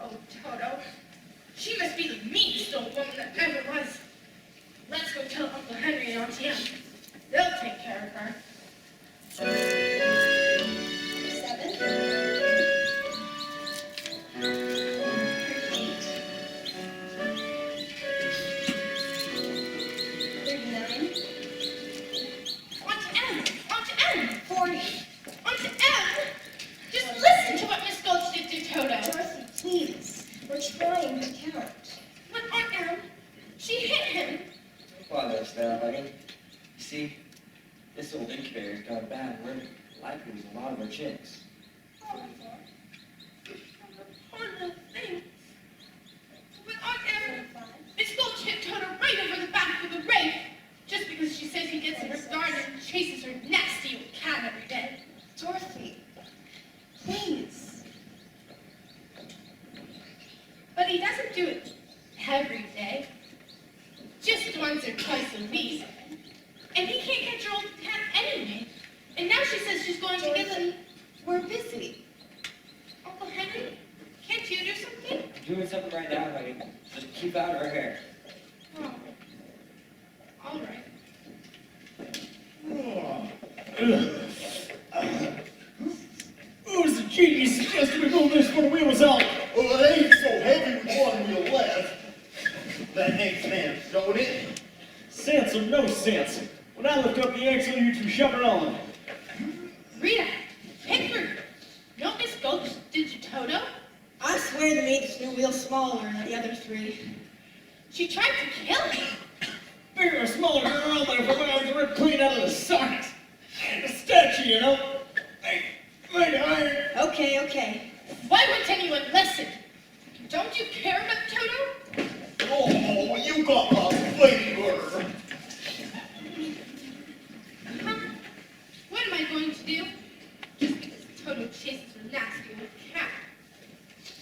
Oh, Toto. She must be the meanest old woman that ever was. Let's go tell Uncle Henry and Auntie Em. They'll take care of her. 7. 38. 39. Auntie Em! Auntie Em! 40. Auntie Em! Just listen to what Miss Gulch did to Toto. Dorothy, please. We're trying to count. But Aunt Em, she hit him. Well, that's that, honey. You see, this old incubator's got a bad word. Likely lose a lot of our chicks. Oh, poor little thing. But Aunt Em, Miss Gulch hit Toto right over the back with a rake, just because she says he gets in her garden and chases her nasty old cat every day. Dorothy, please. But he doesn't do it every day. Just once or twice a week. And he can't catch her old cat anyway. And now she says she's going to get Dorothy, we're busy. Uncle Henry, can't you do something? I'm doing something right now, honey. Just keep out of her hair. Oh. All right. Who's the genius suggested we move this when the wheel was out? Well, it ain't so heavy with one wheel left. That makes sense, don't it? Sense or no sense? When I lift up the axle, you two shove it on. Rita, Pickford, no Miss Gulch did you Toto? I swear they made this new wheel smaller than the other 3. She tried to kill him. Bigger or smaller girl, but if I was ripped clean out of the socket. And the statue, you know. Hey, made of iron. Okay. Why wouldn't anyone listen? Don't you care about Toto? Oh, you got my flavor. Huh? What am I going to do? Just because Toto chases her nasty old cat.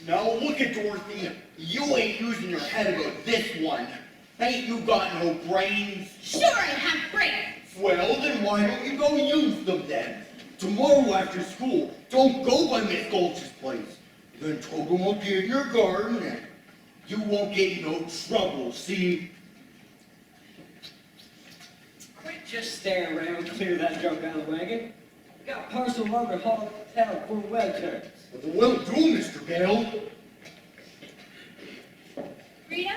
Now look at Dorothy. You ain't using your head about this one. Ain't you got no brains? Sure I have brains. Well, then why don't you go use them then? Tomorrow after school, don't go by Miss Gulch's place. Then Toto won't be in your garden and you won't get in no trouble, see? Quit just staring around, clear that junk out of the wagon. We got parcel lumber hauled to town for well turns. Well, do, Mr. Gale. Rita,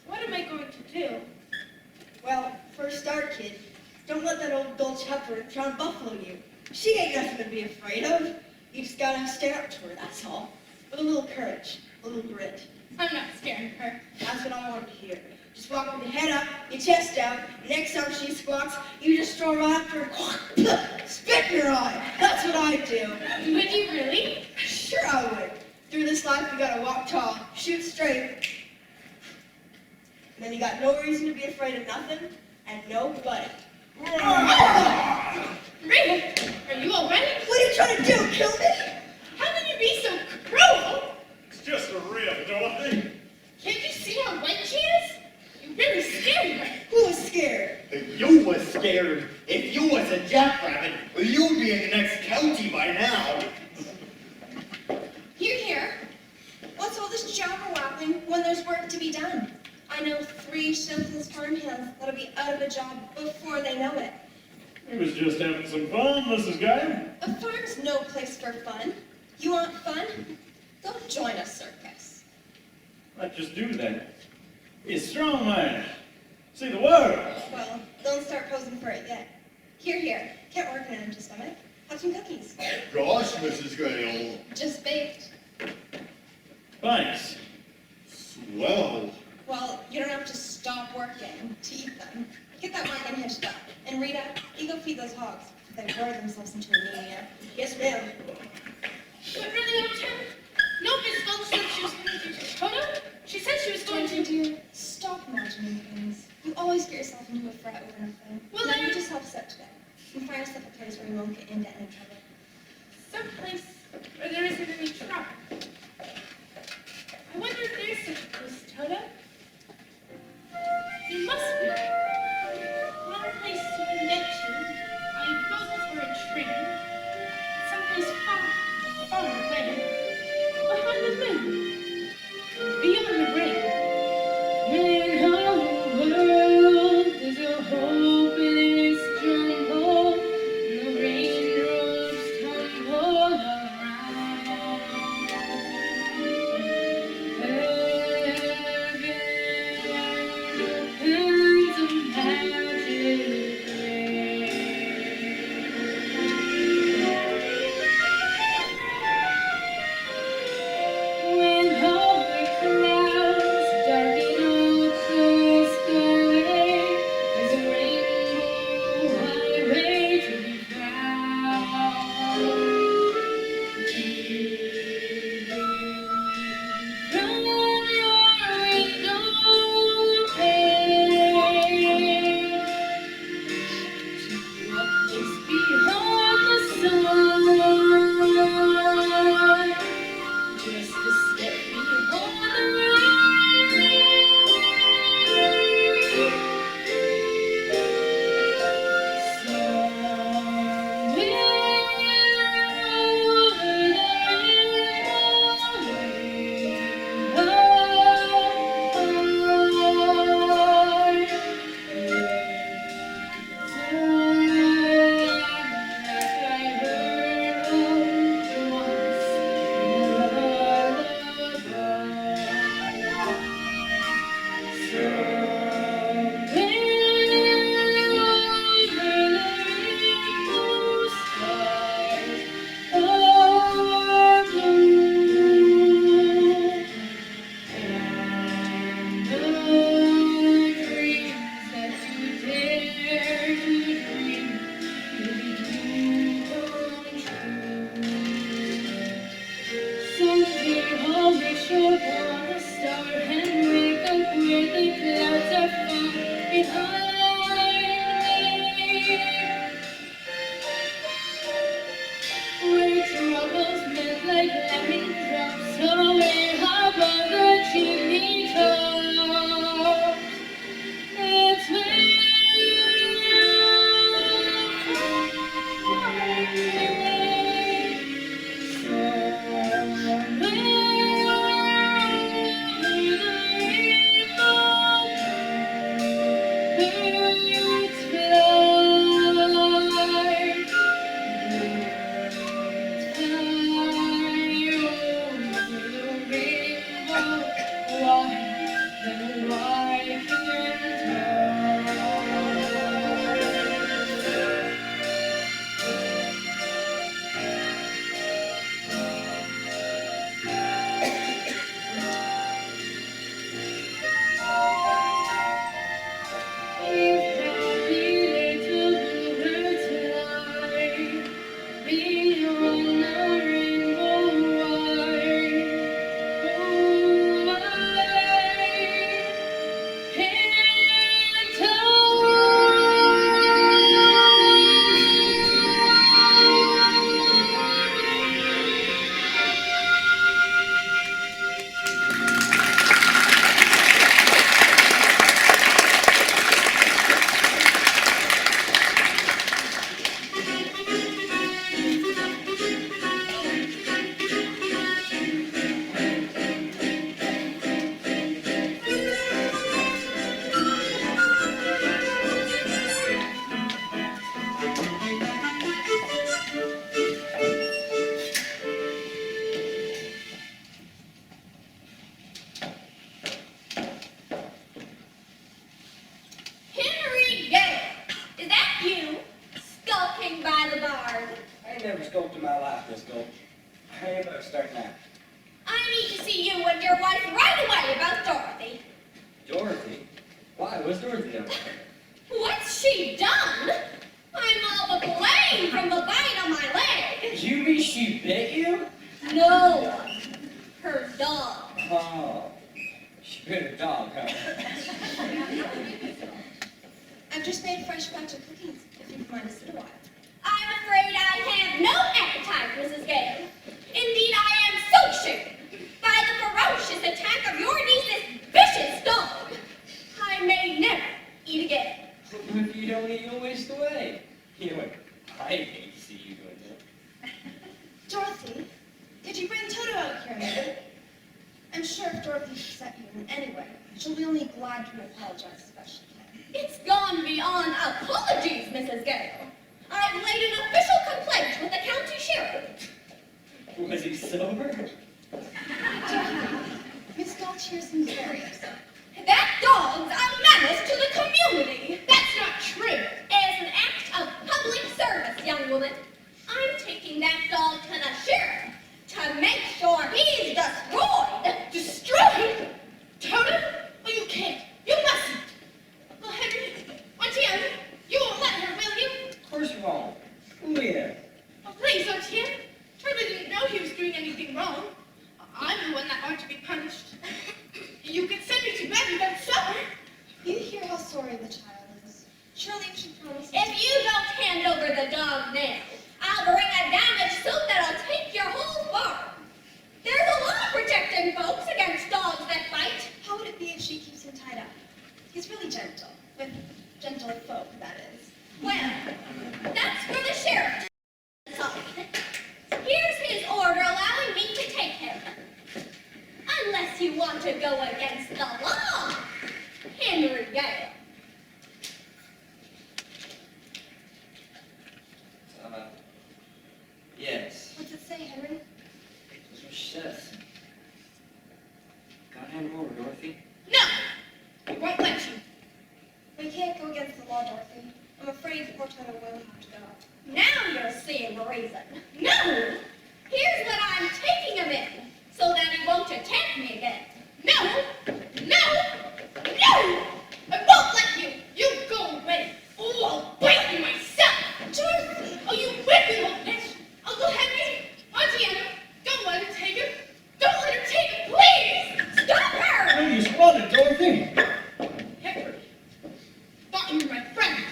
what am I going to do? Well, for a start, kid, don't let that old Gulch heifer try and buffalo you. She ain't nothing to be afraid of. You just gotta stare up to her, that's all. With a little courage, a little grit. I'm not scaring her. That's what I want to hear. Just walk with your head up, your chest out, and next time she squawks, you just storm after her, spit in her eye. That's what I do. Would you really? Sure I would. Through this life, you gotta walk tall, shoot straight, and then you got no reason to be afraid of nothing and nobody. Rita, are you all ready? What are you trying to do, kill me? How can you be so cruel? It's just a rib, Dorothy. Can't you see how white she is? You really scared her. Who was scared? If you was scared, if you was a jackrabbit, you'd be in the next county by now. Here. What's all this jabber-wapping when there's work to be done? I know 3 shiftless farmhands that'll be out of a job before they know it. We was just having some fun, Mrs. Guy. A farm's no place for fun. You want fun? Go join a circus. Let's just do that. Be a strong man. See the world. Well, don't start posing for it yet. Here. Can't work an empty stomach. Have some cookies. Gosh, Mrs. Gale. Just baked. Thanks. Swell. Well, you don't have to stop working to eat them. Get that wagon hitched up. And Rita, you go feed those hogs. They bore themselves into anemia. Yes, ma'am. But really, Aunt Em? No, Miss Gulch said she was going to do Toto. She said she was going Dorothy, to... dear, stop imagining things. You always get yourself into a fret over nothing. Well, now then- you just help set today. And find yourself a place where you won't get into any trouble. Someplace where there isn't any trouble. I wonder if there's such a place, Toto. There must be. One place you can get to by boat or a train. Someplace far, far away. But how I never scoped in my life, Miss Gold. I ain't better start now. I need to see you and your wife right away about Dorothy. Dorothy? Why? What's Dorothy done? What's she done? I'm all aflame from the bite on my leg. You mean she bit you? No, her dog. Oh, she bit her dog, huh? I've just made a fresh batch of cookies, if you can mind to sit a while. I'm afraid I have no appetite, Mrs. Gale. Indeed, I am so shaken by the ferocious attack of your niece's vicious dog. I may never eat again. If you don't eat, you'll waste away. You know what? I hate to see you doing that. Dorothy, could you bring Toto out here a minute? I'm sure if Dorothy upset you in any way, she'll be only glad to apologize as best she can. It's gone beyond apologies, Mrs. Gale. I've laid an official complaint with the county sheriff. Was he sober? Miss Gaultier seems very upset. That dog's a menace to the community. That's not true. As an act of public service, young woman, I'm taking that dog to the sheriff to make sure he's destroyed. Destroyed? Toto? Oh, you can't. You mustn't. Well, Henry, Etienne, you won't let her, will you? Of course you won't. Leah. Oh, please, Etienne. Toto didn't know he was doing anything wrong. I'm the one that ought to be punished. You can send me to bed without supper. You hear how sorry the child is. Surely you should promise. If you don't hand over the dog now, I'll bring a damaged suit that'll take your whole farm. There's a law protecting unless you want to go against the law, Henry Gale. Yes. What's it say, Henry? That's what she says. Gotta hand him over, Dorothy. No! I won't let you. We can't go against the law, Dorothy. I'm afraid poor Toto will have to go. Now you're seeing reason. No! Here's what I'm taking him in, so that he won't attack me again. No! No! No! I won't let you! You go away! Oh, I'll bite you myself! Dorothy! Oh, you wicked old bitch! Uncle Henry! Auntie Anna! Don't let her take him! Don't let her take him, please! Stop her! Hey, you spotted, Dorothy. Henry! Thought you were my friend!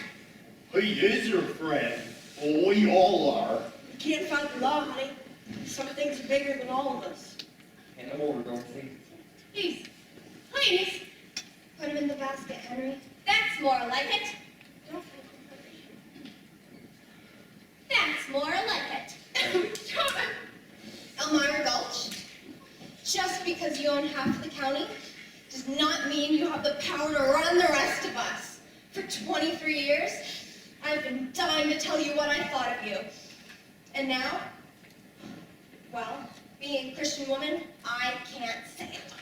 He is your friend. Oh, we all are. You can't fight the law, honey. Some things are bigger than all of us. Hand him over, Dorothy. Please! Please! Put him in the basket, Henry. That's more like it. Don't fight him, Henry. That's more like it. John! Elmira Gulch, just because you own half the county does not mean you have the power to run the rest of us. For 23 years, I've been dying to tell you what I thought of you. And now, well, being a Christian woman, I can't say it.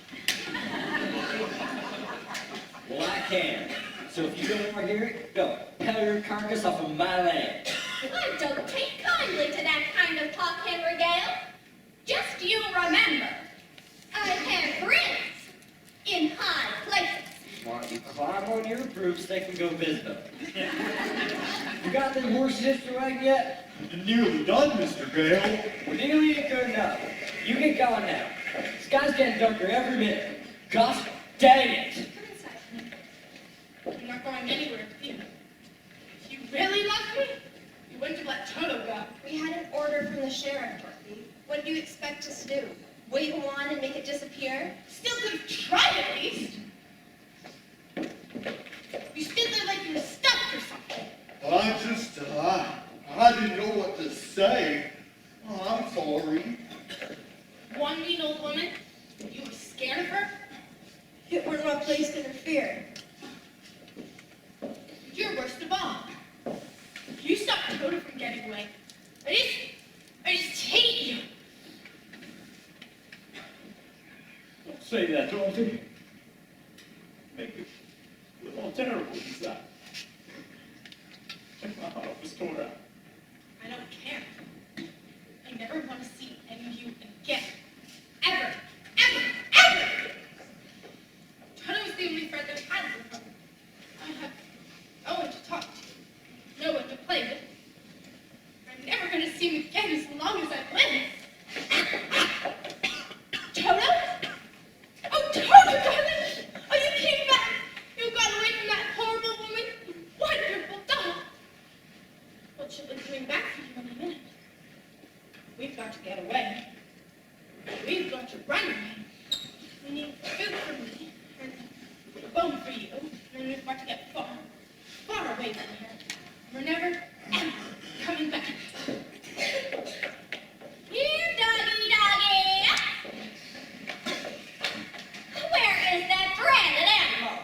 Well, I can. So if you don't want to hear it, go. Pelt your carcass off of my land. I don't take kindly to that kind of talk, Henry Gale. Just you remember, I have friends in high places. Why don't you climb on your broomstick and go visit them? You got them horses hitched to ride yet? Nearly done, Mr. Gale. Well, nearly ain't good enough. You get going now. Sky's getting darker every minute. Gosh dang it! Come inside. I'm not going anywhere with you. If you really love me, you wouldn't have let Toto go. We had an order from the sheriff, Dorothy. What do you expect us to do? Wave him on and make it disappear? Still could have tried at least. You stood there like you were stuffed or something. I didn't know what to say. Oh, I'm sorry. One mean old woman, you were scared of her. It weren't my place to interfere. You're worst of all. You stopped Toto from getting away. I just hate you. Don't say that, Dorothy. Make me feel all terrible inside. My heart was torn out. I don't care. I never want to see any of you again. Ever. Ever. Ever! Toto was the only friend I had with her. I have no one to talk to. No one to play with. I'm never going to see him again as long as I live. Toto? Oh, Toto, darling! Oh, you came back! You got away from that horrible woman! You wonderful dog! Well, she'll be coming back for you in a minute. We've got to get away. We've got to run away. We need food for me, and a bone for you, and then we've got to get far, far away from here. We're never, ever coming back. Here, doggy, doggy! Where is that dreaded animal?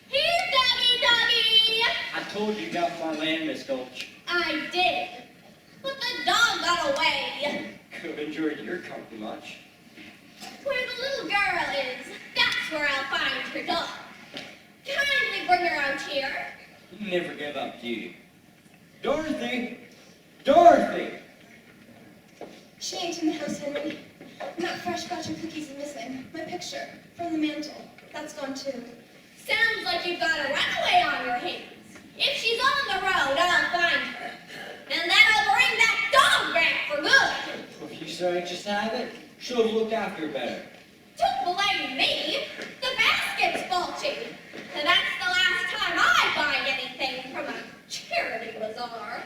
Here, doggy, doggy! I told you got my land, Miss Gulch. I did, but the dog got away. Could have enjoyed your company much. Where the little girl is, that's where I'll find her dog. Kindly bring her out here. Never give up, do you? Dorothy! Dorothy! She ain't in the house, Henry. And that fresh batch of cookies is missing. My picture from the mantle. That's gone too. Sounds like you've got a runaway on your hands. If she's on the road, I'll find her. And then I'll bring that dog back for good. If you're so anxious to have it, she'll have looked after her better. Don't blame me. The basket's faulty. And that's the last time I buy anything from a charity bazaar.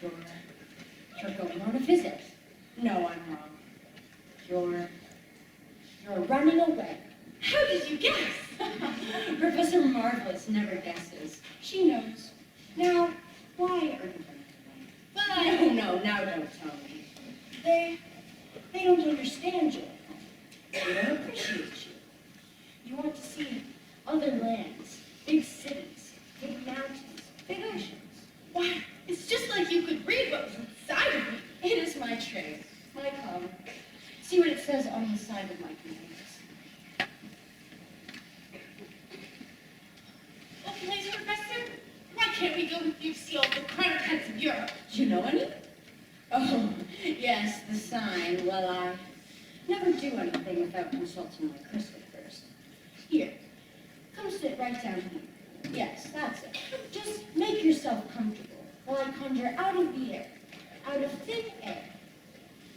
You're going on a visit. No, I'm wrong. You're running away. How did you guess? Professor Marvelous never guesses. She knows. Now, why are you running away? Well, No, now don't tell me. They don't understand you. They don't appreciate you. You want to see other lands, big cities, big mountains, big oceans. why, it's just like you could read what was inside of me. It is my trade, my calling. See what it says on the side of my canvas. Oh, please, Professor, why can't we go with you to see all the counterparts of Europe? Do you know any? Oh, yes, the sign. Well, I never do anything without consulting my crystal first. Here, come sit right down here. Yes, that's it. Just make yourself comfortable while I conjure out of the air, out of thin air,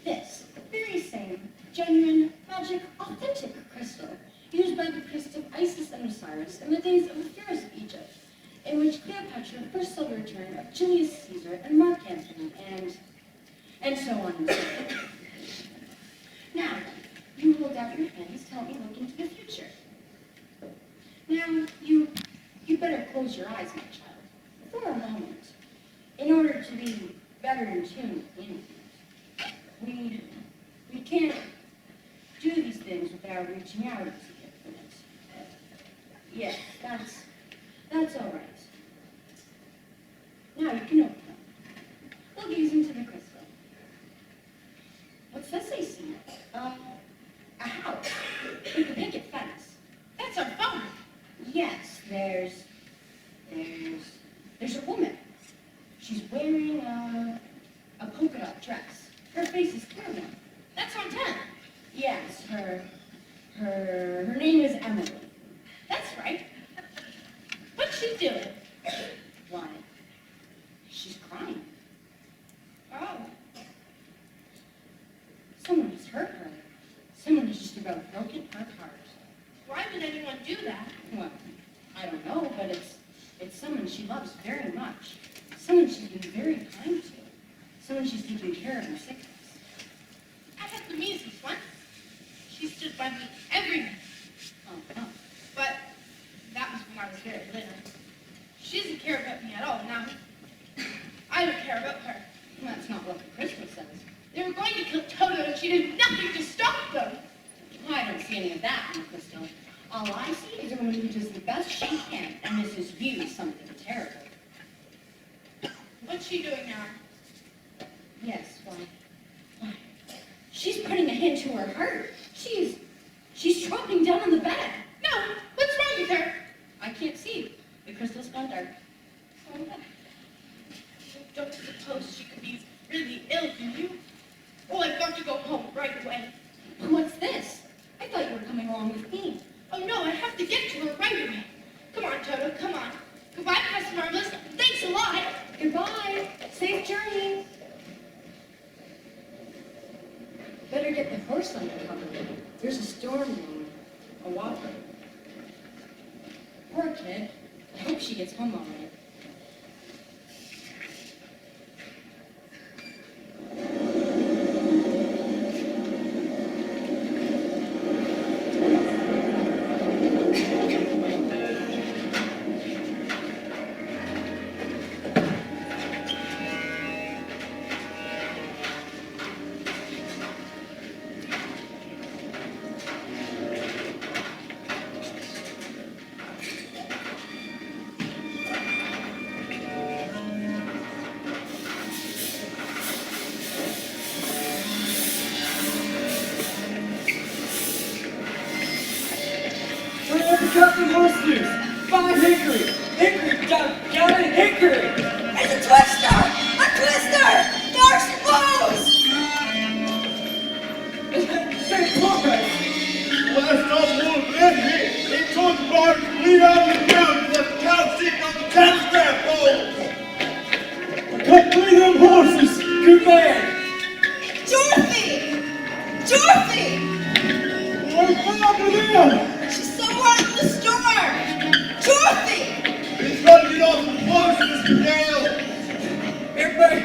this very same, genuine, magic, authentic crystal used by the priests of Isis and Osiris in the days of the pharaohs of Egypt, in which Cleopatra first saw the return of Julius Caesar and Mark Antony, and so on and so forth. Now, you hold out your hands to help me look into the future. Now, you better close your eyes, my child, for a moment, in order to be better in tune with the infinite. We can't do these things without reaching out to the infinite. Yes, that's all right. Now you can open them. We'll gaze into the crystal. What's this I see? A house with a picket fence. That's our phone. Yes, there's a woman. She's wearing a polka dot dress. Her face is caramel. That's our 10. Yes, her name is Emily. That's right. What's she doing? Why? She's crying. Oh, Someone has hurt her. Someone has just about broken her heart. why would anyone do that? Well, I don't know, but it's someone she loves very much. Someone she's been very kind to. Someone she's taken care of in sickness. I had the measles once. She stood by me every night. Oh. But that was when I was very little. She doesn't care about me at all now. I don't care about her. That's not what the crystal says. They were going to kill Toto and she did nothing to stop them. I don't see any of that in the crystal. All I see is a woman who does the best she can and misses you something terrible. What's she doing now? Yes, why? She's putting a hand to her heart. She's dropping down on the bed. No, what's wrong with her? I can't see. The crystal's gone dark. Oh, don't suppose she could be really ill, do you? Oh, I've got to go home right away. What's this? I thought you were coming along with me. Oh no, I have to get to her right away. Come on, Toto, come on. Goodbye, Professor Marvelous. Thanks a lot. Goodbye. Safe journey. Better get the horse under cover. There's a storm brewing. A whopper. Poor kid. I hope she gets home all right. Captain Horses! Find Hickory! Hickory! Got it! Hickory! It's a twister! A twister! Dark blows! St. Lawrence! Last up one minute, he told the bar to lead out of the town and left the cow sitting on the telegraph pole. Cut three them horses! Good man! Dorothy! Dorothy! What's up with him? She's somewhere in the storm! Dorothy! He's got to get off the horse, Mr. Gale. Everybody,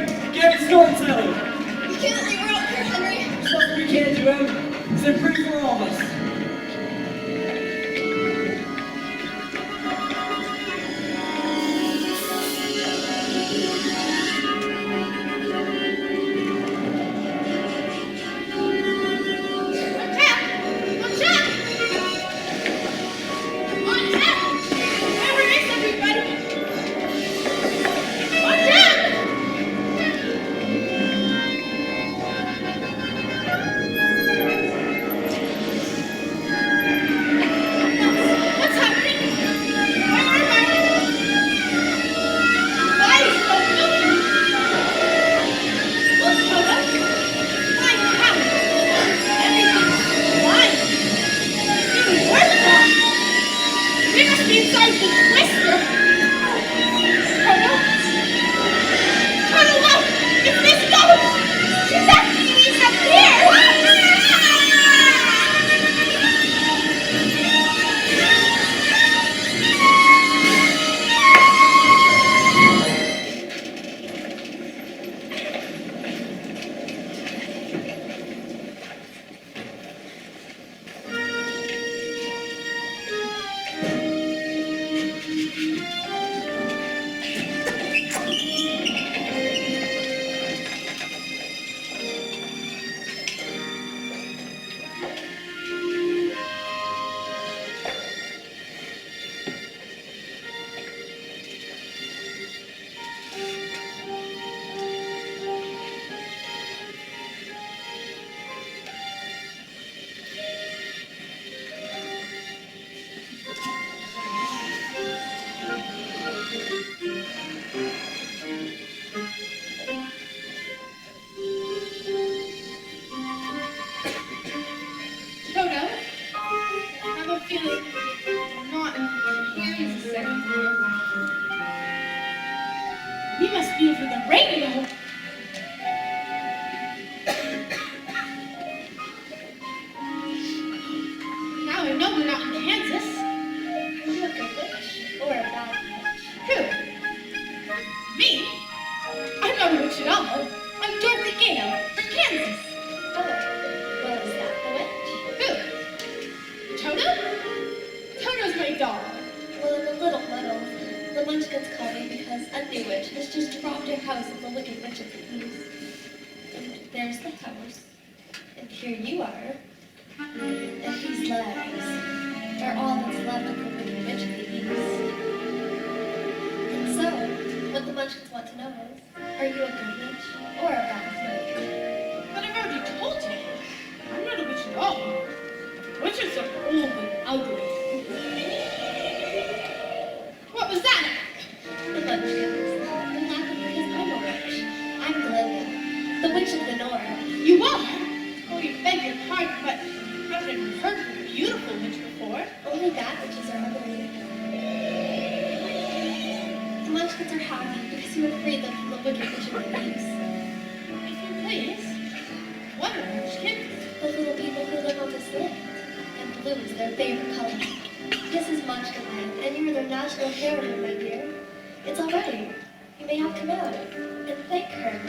witch at all. I'm Dorothy Gale from Kansas. Oh, well, is that the witch? Who? Toto? Toto's my dog. Well, in the little meadow, the Munchkins call me because a new witch has just robbed your house of the Wicked Witch of the East. And there's the house. And here you are. And these legs are all that's left of the Wicked Witch of the East. And so, what the Munchkins want to know is, are you a good witch or a bad witch? But I've already told you. I'm not a witch at all. Witches are old and ugly. What was that? The Munchkins. They're laughing because I'm a witch. I'm Gloria, the Witch of the North. You are? Oh, you beg your pardon, but I've never heard of a beautiful witch before. Only bad witches are ugly. The Munchkins are happy because you have freed them from the Wicked Witch of the East. If you please. What are witchkins? The little people who live on this land. And blue is their favorite color. This is Munchkinland, and you're their national hero, my dear. It's all ready. You may have come out and thank her.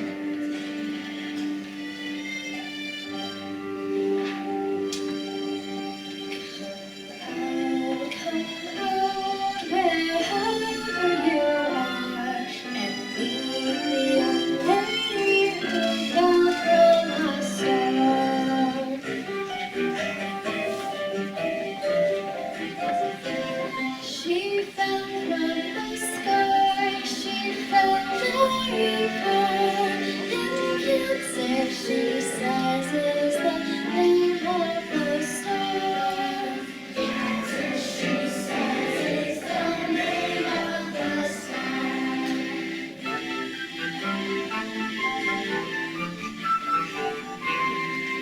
I'll come out wherever you are and meet the young lady who fell from a star. She fell from the sky, she fell very far. In Kansas, she says, is the name of the star. Kansas, she says, is the name of the star.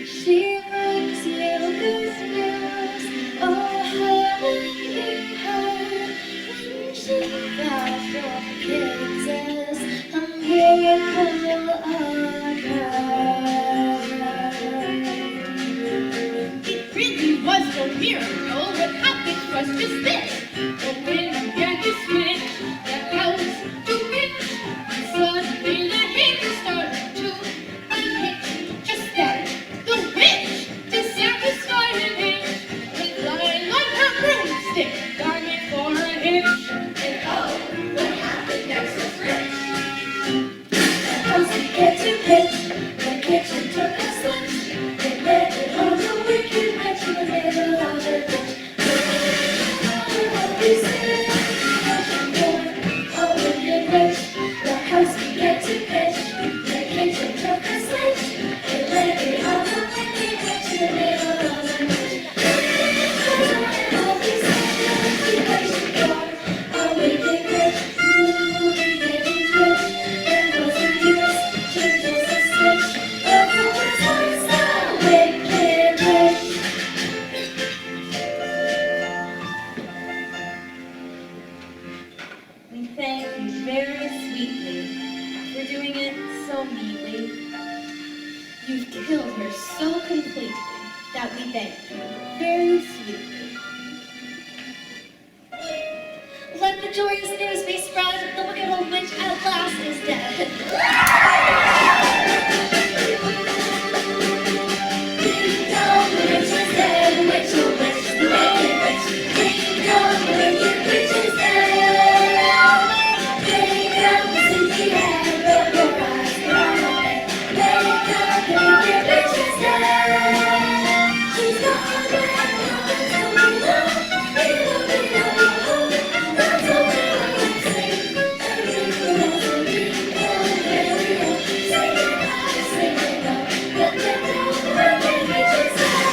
She brings you good news, oh, haven't you heard? When she fell from Kansas, a miracle occurred. It really was no miracle. What happened was just this. The wind began to switch, the house to pitch, and suddenly the hinges started to unhitch. Just then, the witch, to satisfy an itch, went flying like her broomstick, diving for a hitch. And oh, what happened next was rich. The house began to pitch, the kitchen took a switch. It landed on the Wicked Witch in the middle of the ditch. A wicked witch, the house began to pitch, the kitchen took a switch. It landed on the Wicked Witch in the middle of the ditch. A wicked witch, moving in his witch. There was a use to just a switch. The witch was the wicked witch. We thank you very sweetly for doing it so neatly. You've killed her so completely that we thank you very sweetly. Let the joyous news be spread, the wicked old witch at last is dead. Ding dong, the witch is dead, the witch, the witch, the wicked witch. Ding dong, the wicked witch is dead. Wake up, sleepyhead, rub your eyes, you're all open. Wake up, the wicked witch is dead. She's gone, but I'm not until we know. It'll be that's all we want to say. Everything else will be sing it out, sing it out. But the wicked witch is dead.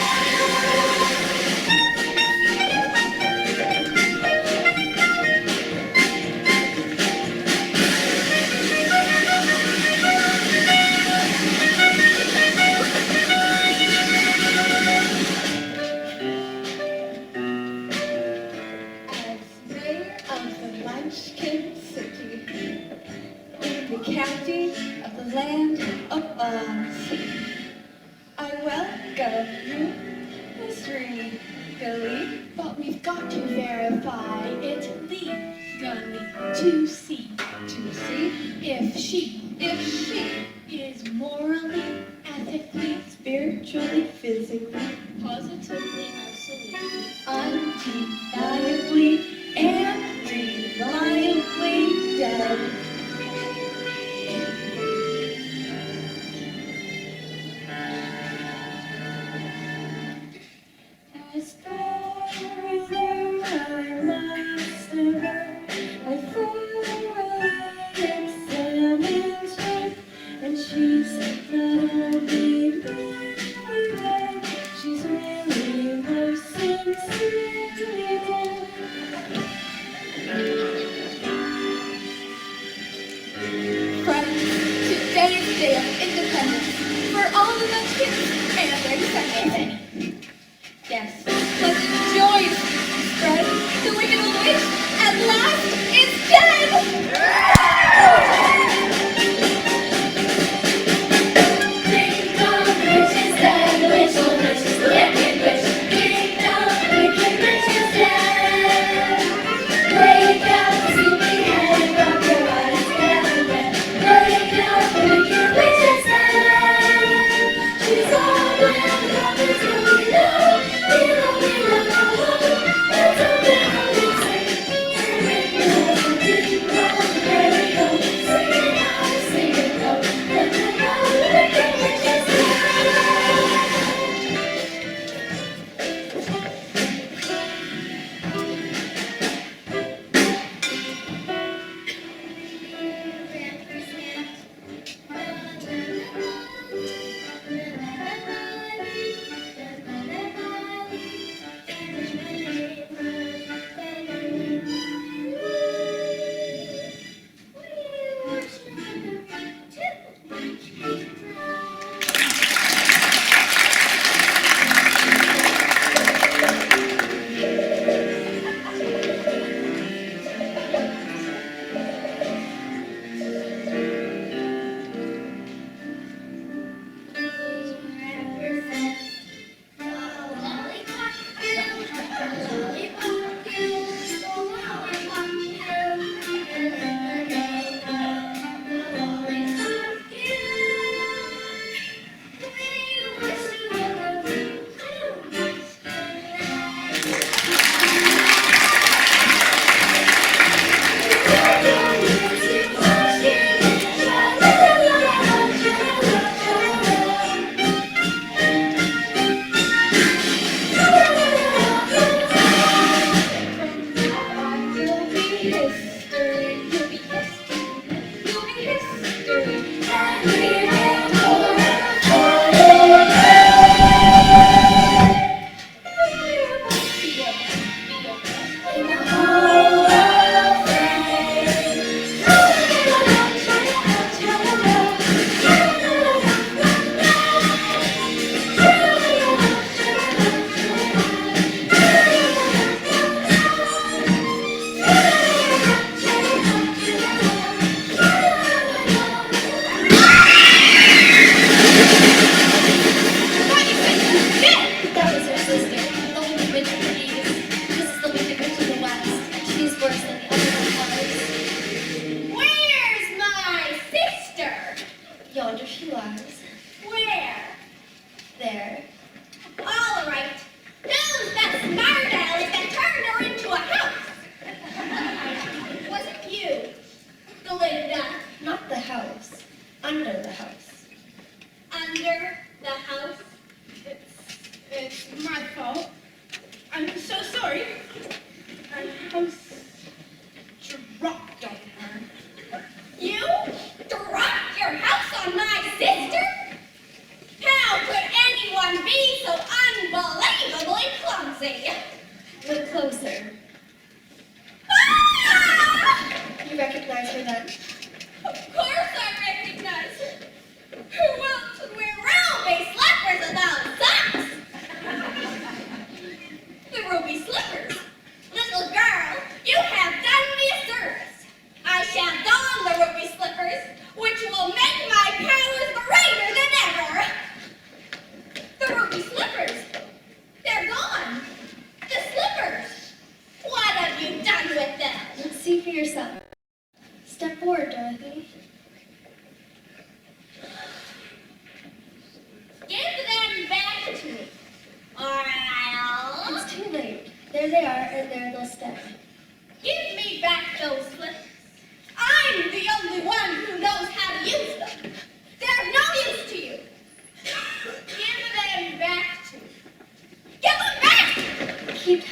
As mayor of the Munchkin City, in the county of the land of Oz, I welcome you, Miss Legally, but we've got to verify it legally to see if she If she is morally, ethically, spiritually, physically, positively, absolutely, undeniably, and reliably dead. As further I must never, I thoroughly examined her, and she's not only really dead, she's really most sincerely dead. Friends, today is the day of independence for all of the kids and their descendants. Yes, let the joy spread. The wicked old witch at last is dead! Ding dong, the witch is dead. The witch, old witch, is the wicked witch. Ding dong, the wicked witch is dead. Wake up, sleepyhead, rub your eyes, get out of bed. Wake up, the wicked witch is dead. She's all when the prophets really know. Yonder she lies. Where? There. All right. Who's that smart aleck that turned her into a house? Was it you, Glinda? Not the house. Under the house. Under the house? It's my fault. I'm so sorry. My house dropped on her. You dropped your house on my sister? How could anyone be so unbelievably clumsy? Look closer. Ah! You recognize her then? Of course I recognize her. Who else would wear ruby slippers without socks? The ruby slippers. Little girl,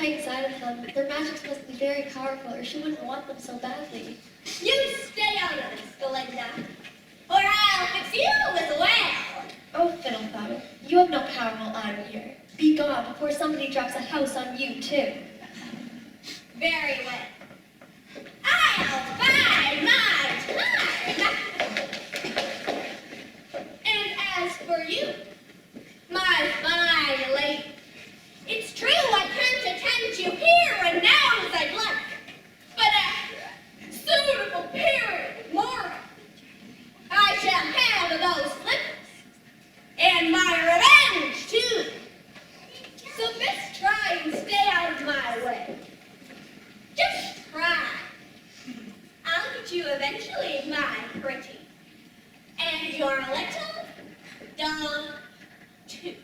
right inside of them. Their magics must be very powerful, or she wouldn't want them so badly. You stay out of this, Belinda, or I'll fix you with a well. Oh, fiddle faddle. You have no power while I'm here. Be gone before somebody drops a house on you, too. Very well. I'll bide my time. And as for you, my fine lady, it's true I can't attend to you here and now as I'd like, but a suitable period more, I shall have those slippers, and my revenge too. So just try and stay out of my way. Just try. I'll get you eventually, my pretty. And your little dog, too.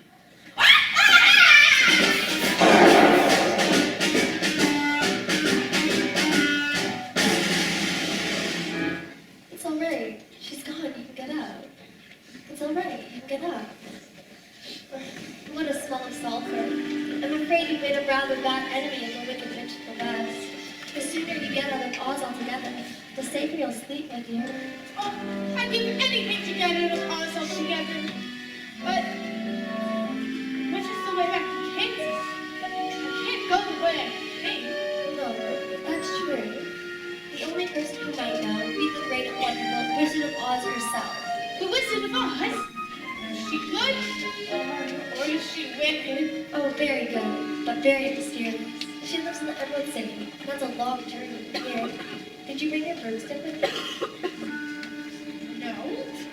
It's all right. She's gone. You can get out. It's all right. You can get out. What a smell of sulfur. I'm afraid you've made a rather bad enemy of the wicked witch of the West. The sooner you get out of Oz altogether, the safer you'll sleep, my dear. Oh, I'd give anything to get out of Oz altogether. But which is the way back to Kansas? I can't go the way I came. No, that's true. The only person who might know would be the great and wonderful Wizard of Oz herself. The Wizard of Oz? Is she good? Or is she wicked? Oh, very good, but very mysterious. She lives in the Emerald City, and that's a long journey from here. Did you bring your broomstick with you? No,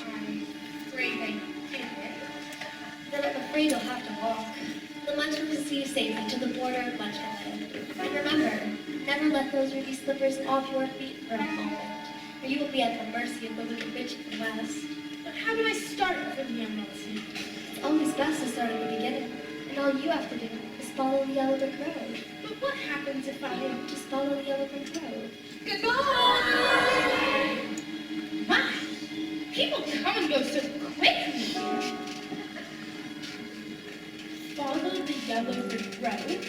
I'm afraid I didn't. Then I'm afraid you'll have to walk. The Munchkin will see you safely to the border of Munchkinland. And remember, never let those ruby slippers off your feet for a moment, or you will be at the mercy of the wicked witch of the West. But how do I start from the Emerald City? It's always best to start at the beginning, and all you have to do is follow the yellow brick road. But what happens if I Just follow the yellow brick road. Goodbye! My, people come and go so quickly here. Follow the yellow brick road.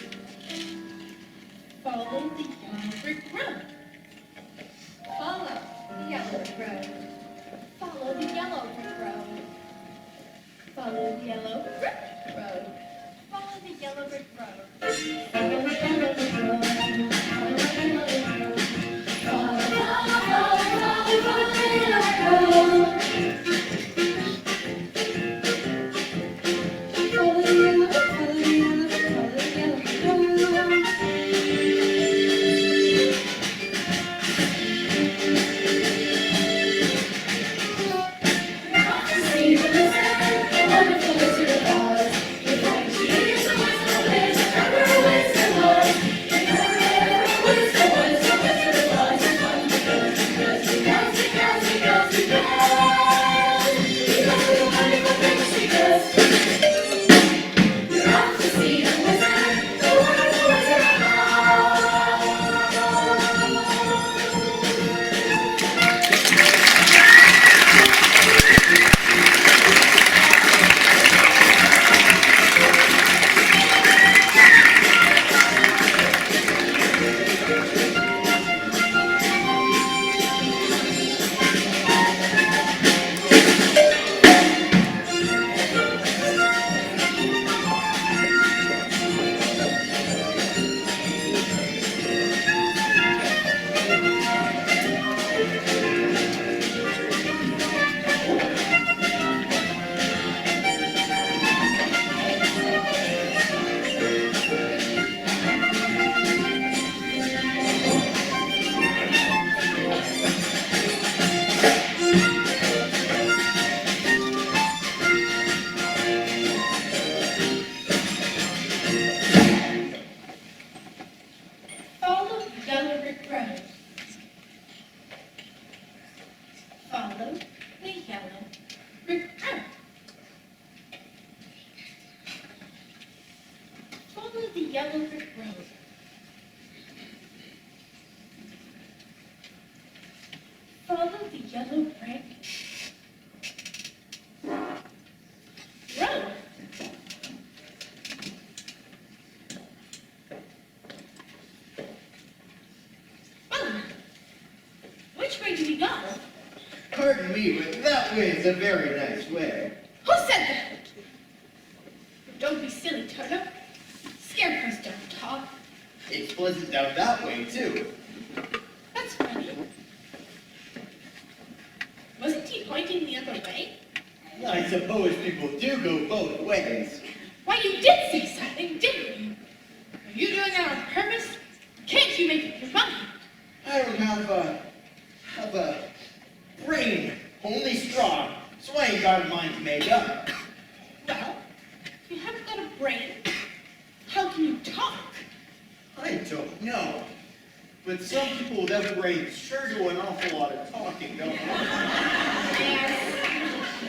Follow the yellow brick road. Follow the yellow brick road. Follow the yellow brick road. Follow the yellow brick road. Follow the yellow brick road. Follow the yellow brick road. Follow the yellow brick road. Wonderful Wizard of Oz, you're right here, so much more place, Pardon me, but that way is a very nice way. Who said that? Don't be silly, Toto. Scarecrows don't talk. It's pleasant down that way, too. That's funny. Wasn't he pointing the other way? I suppose people do go both ways. Why, you did say something, didn't you? Are you doing that on purpose? Can't you make up your mind? I don't have a brain, only straw, so I ain't got a mind made up. Well, if you haven't got a brain, how can you talk? I don't know. But some people without brains sure do an awful lot of talking, don't they?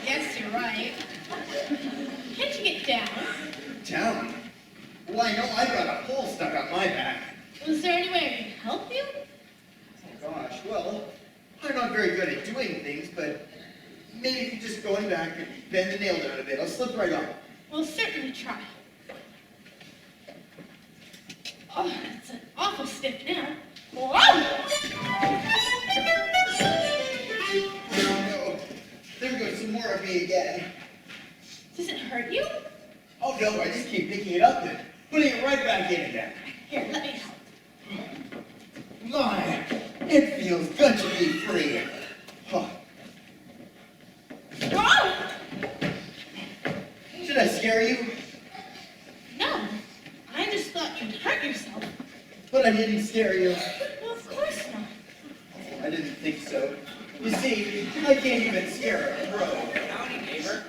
Yes, you're right. Can't you get down? Down? Well, I know I've got a pole stuck up my back. Was there any way I can help you? Oh gosh, well, I'm not very good at doing things, but maybe if you just going back and bend the nail down a bit, I'll slip right on. We'll certainly try. Oh, it's an awful stiff now. Whoa! No, there goes some more of me again. Does it hurt you? Oh no, I just keep picking it up and putting it right back in again. Here, let me help. My, it feels good to be free. Huh. Whoa! Did I scare you? No, I just thought you'd hurt yourself. But I didn't scare you. Well, of course not. Oh, I didn't think so. You see, I can't even scare a crow. Howdy, neighbor.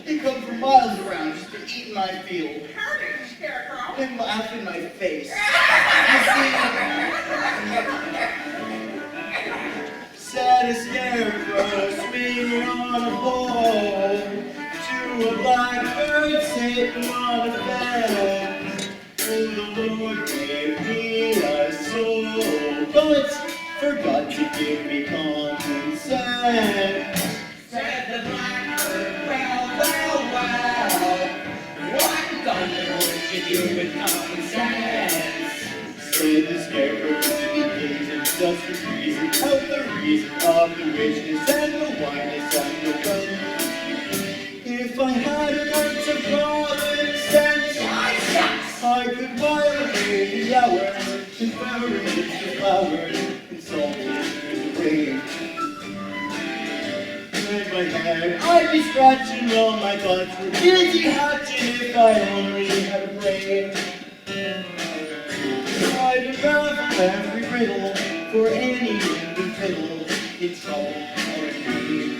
They come from miles around just to eat in my field Howdy, Scarecrow. and laugh in my face. You see, sad as scarecrow swinging on a pole to a blackbird sitting on a bed. Oh, the Lord gave me a soul, but forgot to give me common sense. Said the blackbird, well, what thunder would you do with common sense? Said the scarecrow to be pleased and just the reason of the richness and the wineness and the wealth. If I had an ounce of common sense, I could while away the hours and bury the flowers and salt in the rain. In my head, I'd be scratching while my thoughts were busy hatching if I only had a brain. I'd unravel every riddle for any random fiddle in trouble or in need.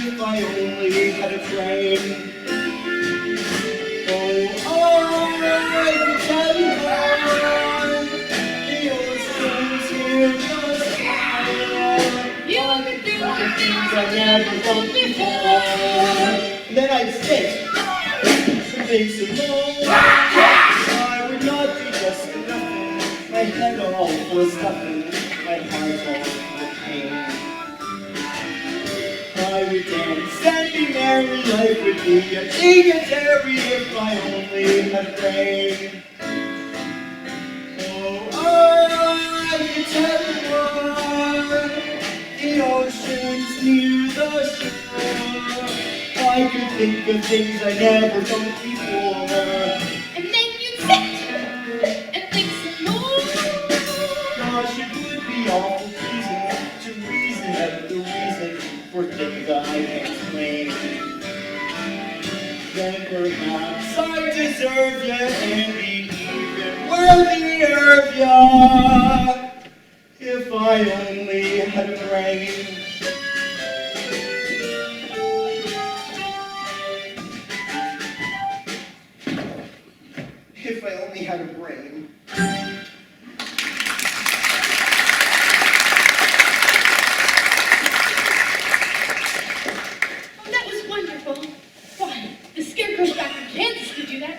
If I only had a brain. Oh, I could tell you more. The oceans here the sky. You could do The things I never felt before. And then I'd sit and think some more. I would not be just a nothing. My head all full of stuffing. My heart all full of pain. I would dance and be merry. Life would be a dignitary if I only had a brain. Oh, I could tell you more. The oceans near the shore. I could think of things I never thought before. And then you'd sit and think some more. Gosh, it would be awful pleasing to reason out the reason for things I can't explain. Then perhaps I deserve ya and be even worthier of ya if I only had a brain. If I only had a brain. Oh, that was wonderful. Why, the scarecrows back in Kansas could do that.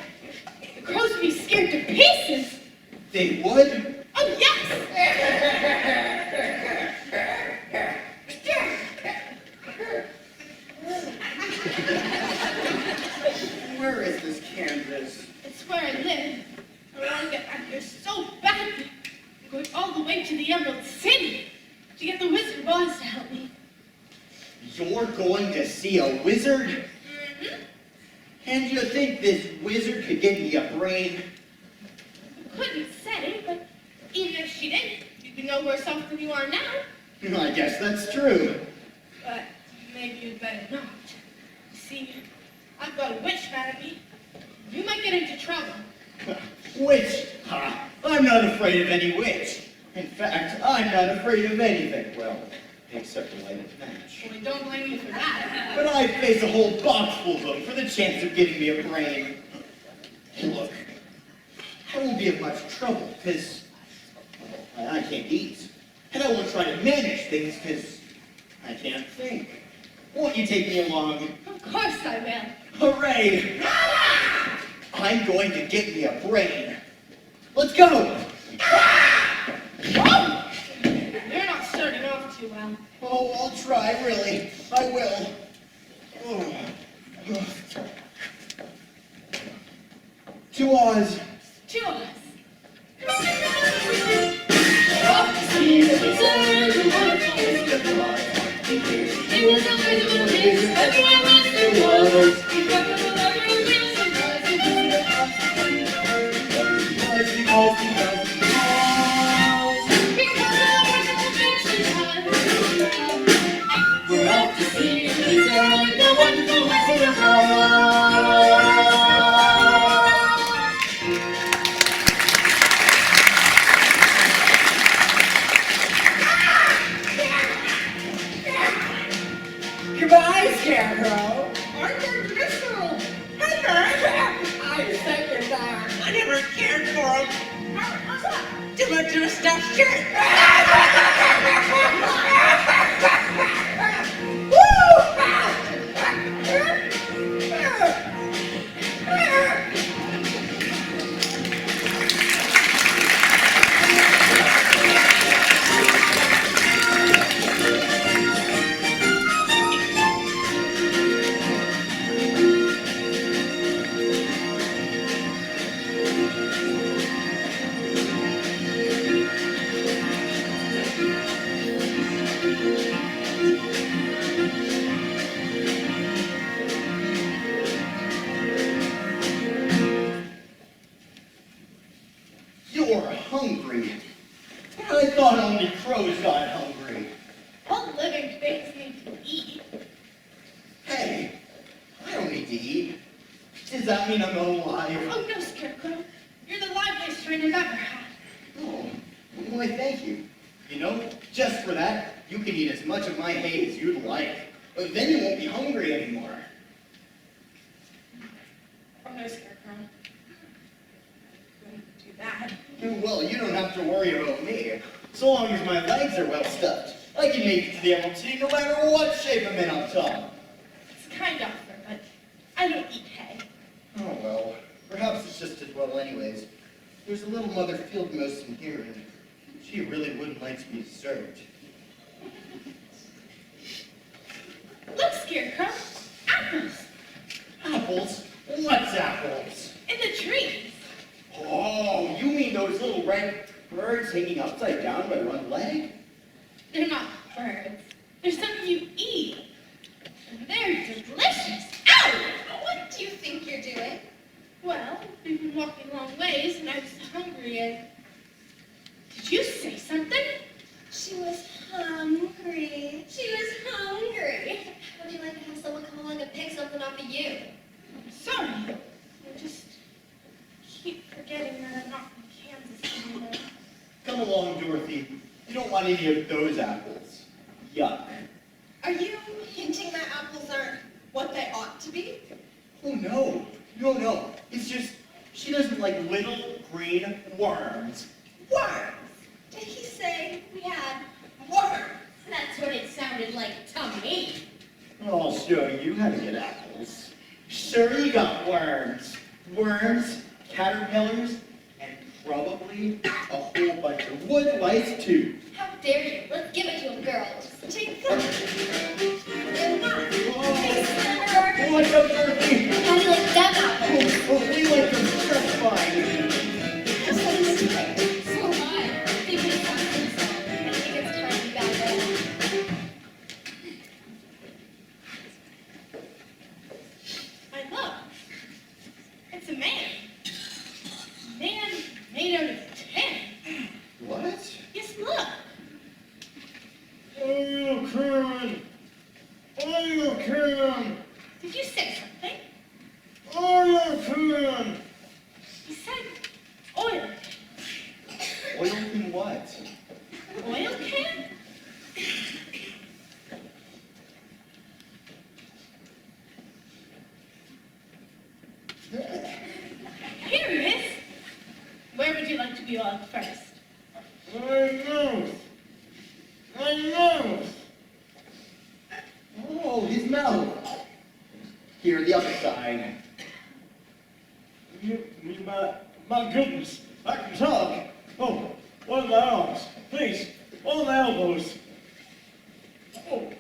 The crows would be scared to pieces. They would? Oh, yes! going to see a wizard? Mm-hmm. And you think this wizard could give me a brain? Couldn't say, but even if she didn't, you'd be no worse off than you are now. I guess that's true. But maybe you'd better not. See, I've got a witch mad at me. You might get into trouble. Witch? Ha! I'm not afraid of any witch. In fact, I'm not afraid of anything. Well, except a lighted match. Well, I don't blame you for that. But I'd face a whole box full of them for the chance of getting me a brain. Look, I won't be in much trouble, because I can't eat. And I won't try to manage things, because I can't think. Won't you take me along? Of course I will. Hooray! I'm going to get me a brain. Let's go! Whoa! You're not starting off too well. Oh, I'll try, really. I will. Oh. To Oz. To us. We're off to see the wonderful Wizard of Oz. Goodbye, Scarecrow. Arthur Driscoll. Hey, I said you're there. I never cared for him. Too much of a stuffed shirt. You're hungry. I thought only crows got hungry. All living things need to eat. Hey, I don't need to eat. Does that mean I'm alive? Oh, no, Scarecrow. You're the liveliest friend I've ever had. Oh, why thank you. You know, just for that, you can eat as much of my hay as you'd like. But then you won't be hungry anymore. Oh, no, Scarecrow. Couldn't do that. Well, you don't have to worry about me. So long as my legs are well stuffed, I can make it to the Emerald City no matter what shape I'm in on top. It's kind of fair, but I don't eat hay. Oh well, perhaps it's just as well anyways. There's a little mother field mouse in here, and she really wouldn't like to be disturbed. Look, Scarecrow. Apples. Apples? What's apples? In the trees. Oh, you mean those little red birds hanging upside down by one leg? They're not birds. They're something you eat. And they're delicious. Ow! What do you think you're doing? Well, we've been walking long ways, and I was hungry, and... Did you say something? She was hungry. She was hungry. How would you like to have someone come along and pick something off of you? Sorry. I just keep forgetting that I'm not from Kansas anymore. Come along, Dorothy. You don't want any of those apples. Yuck. Are you hinting that apples aren't what they ought to be? Oh no. No. It's just, she doesn't like little green worms. Worms. Did he say we had worms? That's what it sounded like to me. I'll show you how to get apples. Sure, you got worms. Worms, caterpillars, and probably a whole bunch of wood lice too. How dare you? Let's give it to him, girls. Take them. Whoa. What's up, Dorothy? How do you like them apples? Oh, we like them just fine. So high. They would have something so. I think it's time to back up. can! Oil can! Did you say something? Oil can! You said oil. Oil can what? Oil can? Here he is. Where would you like to be oiled first? My mouth! My mouth! Oh, his mouth. Here, the other side. My goodness, I can talk. Oh, one of my arms, please, one of my elbows. Oh.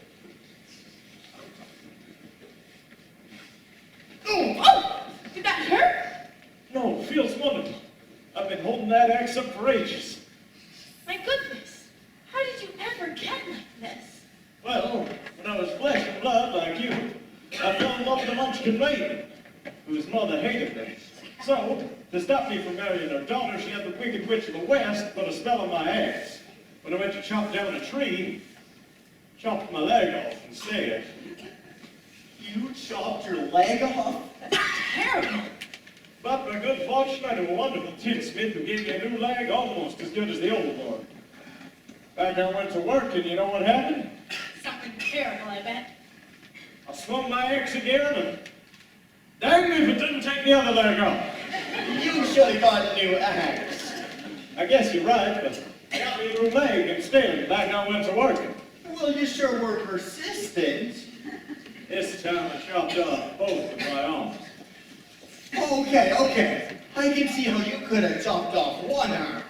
Oh! Did that hurt? No, it feels wonderful. I've been holding that axe up for ages. My goodness. How did you ever get like this? Well, when I was flesh and blood like you, I fell in love with a Munchkin maiden, whose mother hated me. So, to stop me from marrying her daughter, she had the wicked witch of the West put a spell on my axe. When I went to chop down a tree, chopped my leg off instead. You chopped your leg off? That's terrible. But by good fortune, I knew a wonderful tinsmith who gave me a new leg almost as good as the old one. Back I went to work, and you know what happened? Something terrible, I bet. I swung my axe again, and dang me if it didn't take the other leg off. You should have got a new axe. I guess you're right, but I got me a new leg instead. Back I went to work. Well, you sure were persistent. This time I chopped off both of my arms. Okay. I can see how you could have chopped off one arm.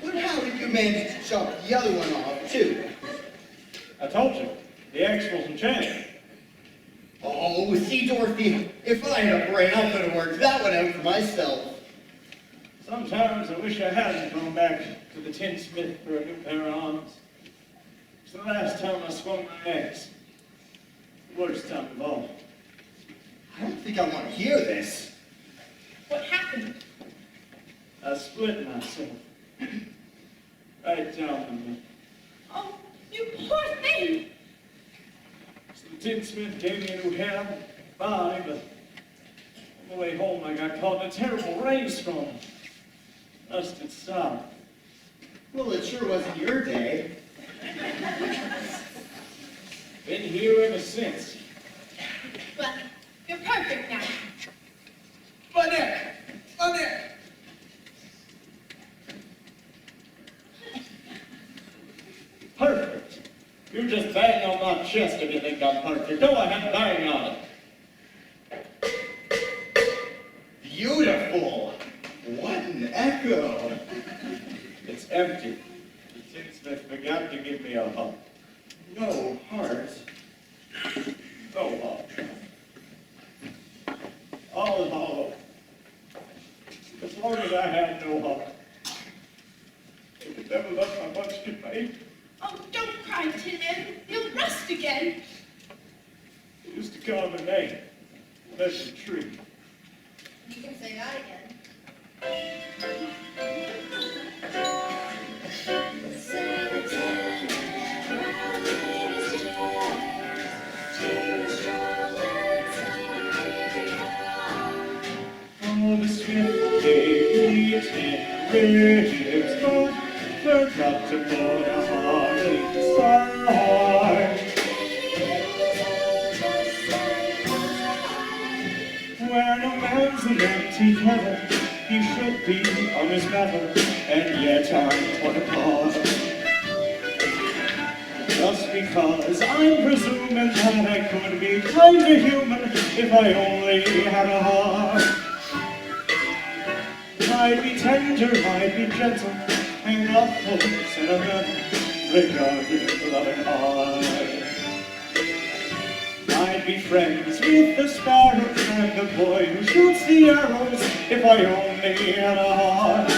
But how did you manage to chop the other one off, too? I told you, the axe was enchanted. Oh, see, Dorothy, if I had a brain, I could have worked that one out for myself. Sometimes I wish I hadn't gone back to the tinsmith for a new pair of arms. It's the last time I swung my axe. The worst time of all. I don't think I want to hear this. What happened? I split myself. Right down the middle. Oh, you poor thing. So the tinsmith gave me a new head, body, but on the way home I got caught in a terrible rainstorm. Must have stopped. Well, it sure wasn't your day. Been here ever since. Well, you're perfect now. My neck! My neck! Perfect. You're just banging on my chest if you think I'm perfect. Go ahead, bang on it. Beautiful. What an echo. It's empty. The tinsmith forgot to give me a hug. No heart. No hug. All hollow. As long as I have no hug. I could never love my Munchkin maid. Oh, don't cry, Tin Man. You'll rust again. He used to call my name. Pleasant tree. You can say that again. Oh, the smith gave me 10 ribs, but forgot to put a heart inside. When a man's an empty kettle, he should be on his mettle, and yet I'm torn apart. Just because I'm presuming that I could be kinda human if I only had a heart. I'd be tender, I'd be gentle, and awful sentimental, regarding loving heart. I'd be friends with the sparrows and the boy who shoots the arrows if I only had a heart.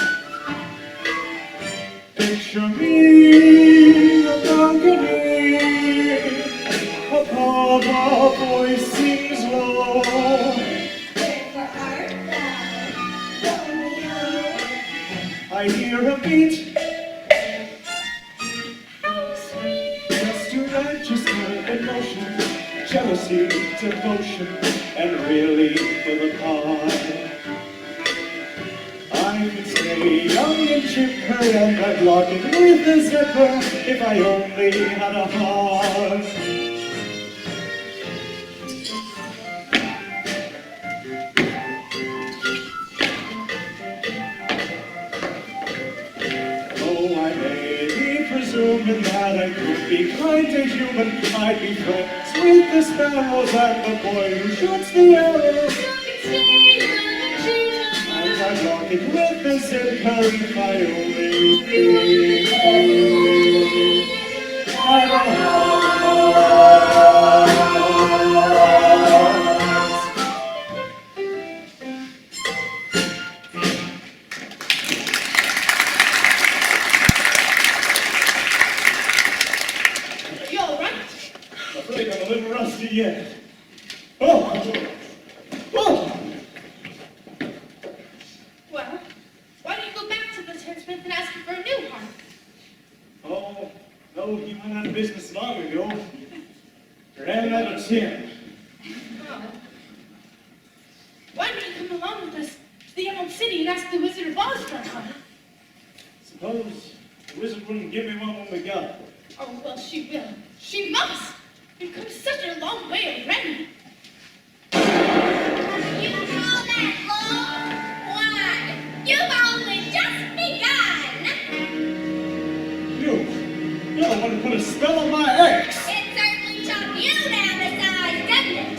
Picture me a balcony, above a voice sings low. I hear a beat, How sweet. just to let you jealousy, devotion, and really for the part. I could stay young and chipper and I'd lock it with a zipper if I only had a heart. Oh, I may be presuming that I could be kind to human. I'd be friends with the sparrows and the boy who shoots the arrows. And I'd lock it with the zipper if I only had a heart. Are you all right? I'm afraid I'm a little rusty yet. Oh! Oh! Well, why don't you go back to the tinsmith and ask him for a new harp? Oh, no, he went out of business long ago. Ran out of tin. Oh. Why don't you come along with us to the Emerald City and ask the Wizard of Oz for a harp? Suppose the wizard wouldn't give me one when we got it. Oh, well, she will. She must. We've come such a long way already. You call that long? Why, you've only just begun. You're the one who put a spell on my ex. It certainly chopped you down to size, doesn't it?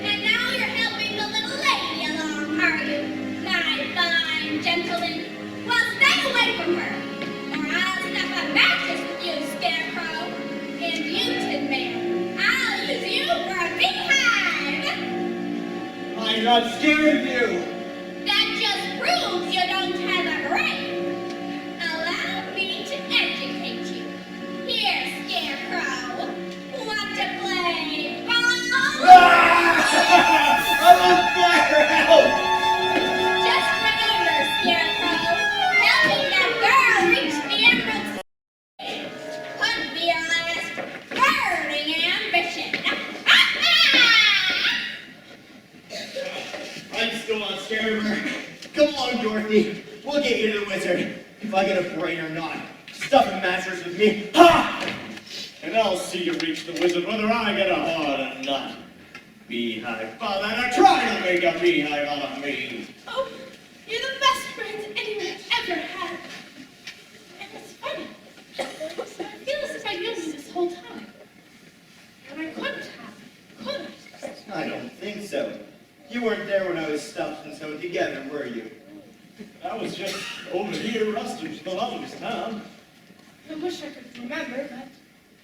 And now you're helping the little lady along, are you? My fine gentleman. Well, stay away from her, or I'll stuff a mattress with you, Scarecrow. And you, Tin Man, I'll use you for a beehive. I'm not scared of you. That just proves you don't have a brain. Allow me to educate you. Here, Scarecrow. Want to play ball? I'm on fire! Help! Just remember, Scarecrow, helping that girl reach the Emerald City could be your last burning ambition. I'm still not scared of her. Come on, Dorothy. We'll get you to the wizard. If I get a brain or not. Stuff a mattress with me. Ha! And I'll see you reach the wizard whether I get a heart or not. Beehive father, and try to make a beehive out of me. Oh, you're the best friends anyone's ever had. And it's funny. I feel as if I knew you this whole time. And I couldn't have, could I? I don't think so. You weren't there when I was stuffed and sewn together, were you? I was just over here rusting for the longest time. I wish I could remember, but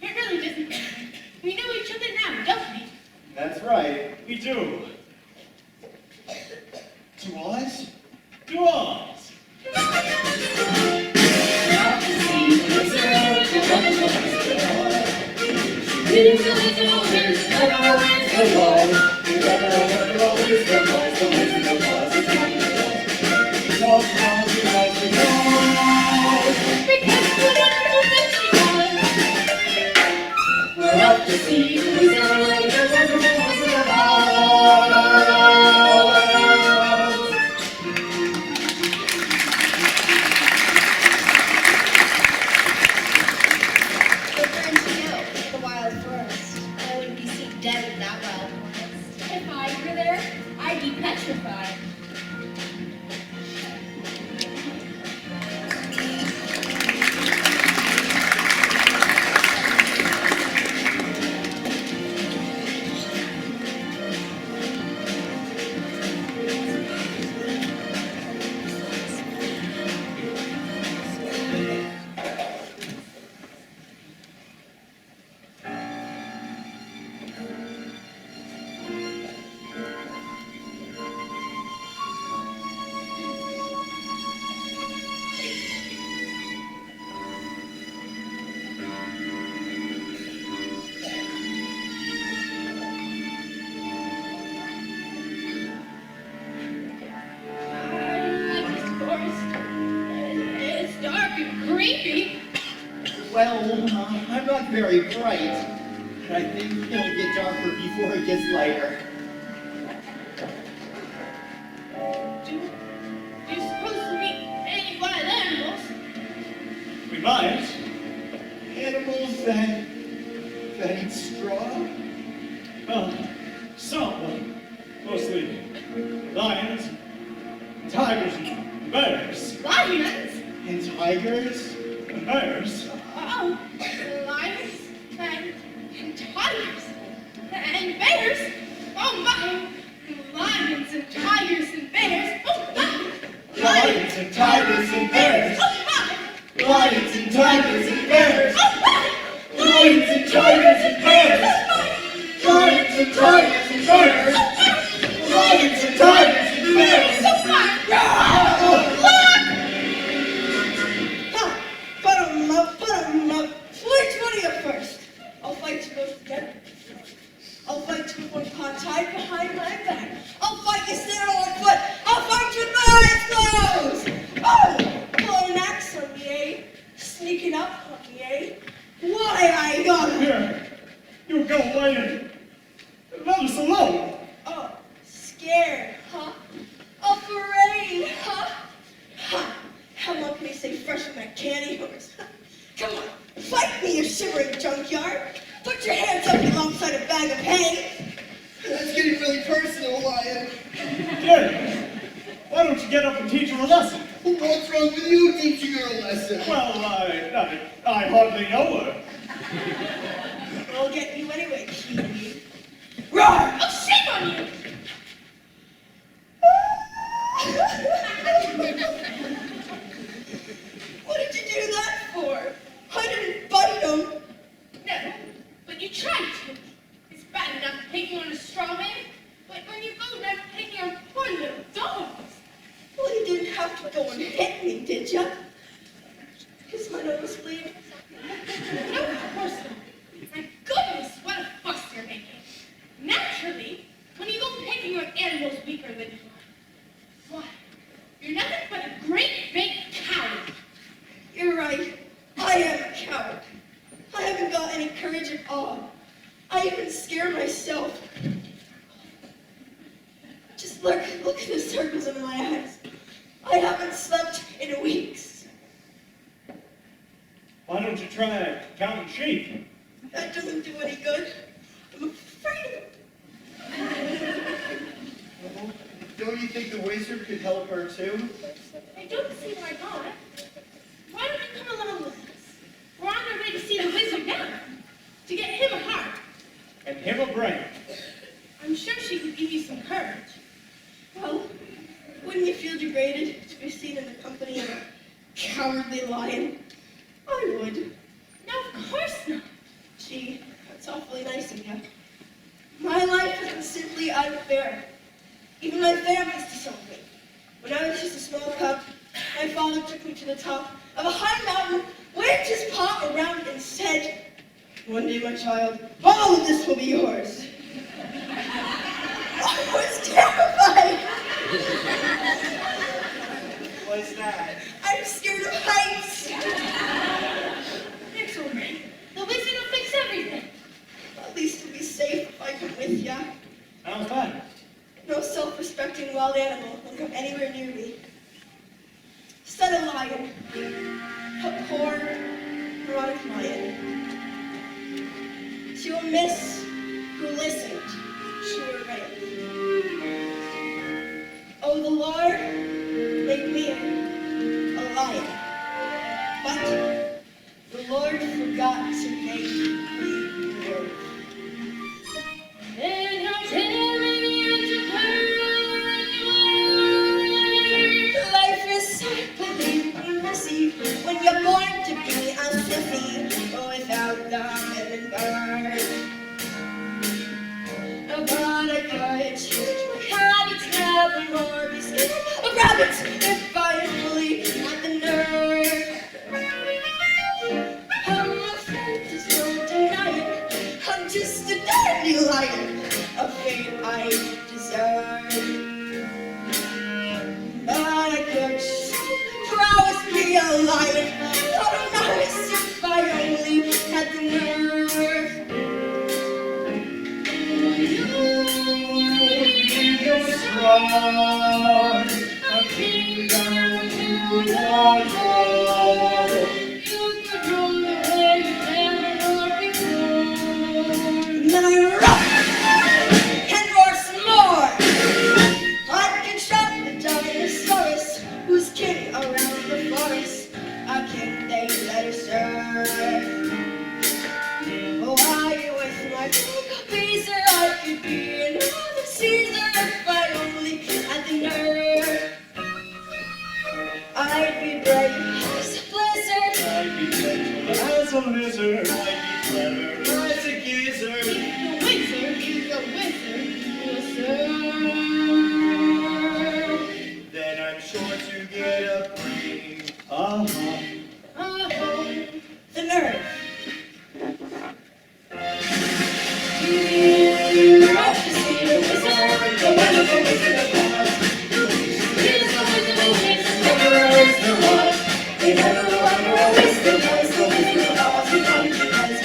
it really doesn't matter. We know each other now, don't we? That's right. We do. To Oz? To Oz. The wild forest. I wouldn't be seen dead in that wild forest. If I were there, I'd be petrified. It's dark and creepy. Well, I'm not very bright. but I think it'll get darker before it gets lighter. Do you suppose to meet any wild animals? We might. Animals that eat straw? Well, some, mostly lions, tigers, and bears. Lions? And tigers? And bears? Oh, lions and tigers and bears? Oh my! Lions and tigers and bears? Oh my! Lions and tigers and bears! Oh my! Lions and tigers and bears! Oh my! Lions and tigers and bears! Lions and tigers and bears! Lions and tigers and bears! Put 'em up. Which one of you first? I'll fight you both together. I'll fight you with one paw tied behind my back. I'll fight you standing on one foot. I'll fight you with my eyes closed. Oh, pulling an axe on me, eh? Sneaking up on me, eh? Why I got him. Here, you go away and let us alone. Oh, scared, huh? Afraid, huh? Ha! How long can I stay fresh with that candy horse? Come on, fight me, you shivering junkyard. Put your hands up alongside a bag of hay. That's getting really personal, Lion. Here, why don't you get up and teach her a lesson? What's wrong with you teaching her a lesson? Well, I hardly know her. I'll get you anyway, Kitty. Roar! Oh, shame on you! What did you do that for? I didn't bite him. No, but you tried to. It's bad enough picking on a straw man, but when you go around picking on poor little dogs. Well, you didn't have to go and hit me, did you? Is my nose bleeding? No, of course not. My goodness, what a fuss you're making. Naturally, when you go picking on animals weaker than you are, why, you're nothing but a great big coward. You're right. I am a coward. I haven't got any courage at all. I even scare myself. Just look at the circles in my eyes. I haven't slept in weeks. Why don't you try counting sheep? That doesn't do any good. I'm afraid of it. Well, don't you think the wizard could help her too? I don't see why not. Why don't you come along with us? We're on our way to see the wizard now, to get him a heart. And him a brain. I'm sure she could give you some courage. Well, wouldn't you feel degraded to be seen in the company of a cowardly lion? I would. No, of course not. Gee, that's awfully nice of you. My life has been simply unfair. Even my family's disowned me. When I was just a small cub, my father took me to the top of a high mountain, waved his paw around and said, "One day, my child, all of this will be yours." I was terrified. What's that? I'm scared of heights. It's all right. The wizard will fix everything. At least it'll be safe if I come with ya. How's that? No self-respecting wild animal will come anywhere near me. Said a lion. A poor, neurotic lion. To a miss who listened to her rant. Oh, the Lord made me a lion. But the Lord forgot to make me a wolf. Life is simply messy when you're born to be a sissy without love and guard. But I could change my habits, never more be scared of rabbits if I only had the nerve. I'm afraid, there's no denying, I'm just a dirty lion, a fate I deserve. But I could promise me a lion, not a mouse if I only had the nerve. a kingdom to your throne. You could rule the way you never before. And then I rock and roar some more. I can shout the dinosaurus who's king around the forest, a king they let us serve. Oh, I with my big razor, I could be another Caesar if I only had the nerve. I'd be brave as a blizzard. I'd be gentle as a lizard. I'd be clever as a gizzard. The wizard is the wizard will serve. Then I'm sure to get a free. The nerve. You're off to see the wizard, the wonderful Wizard of Oz. He's the wizard who makes never erase the was. They never will ever erase the was. The Wizard of Oz, he comes because he does.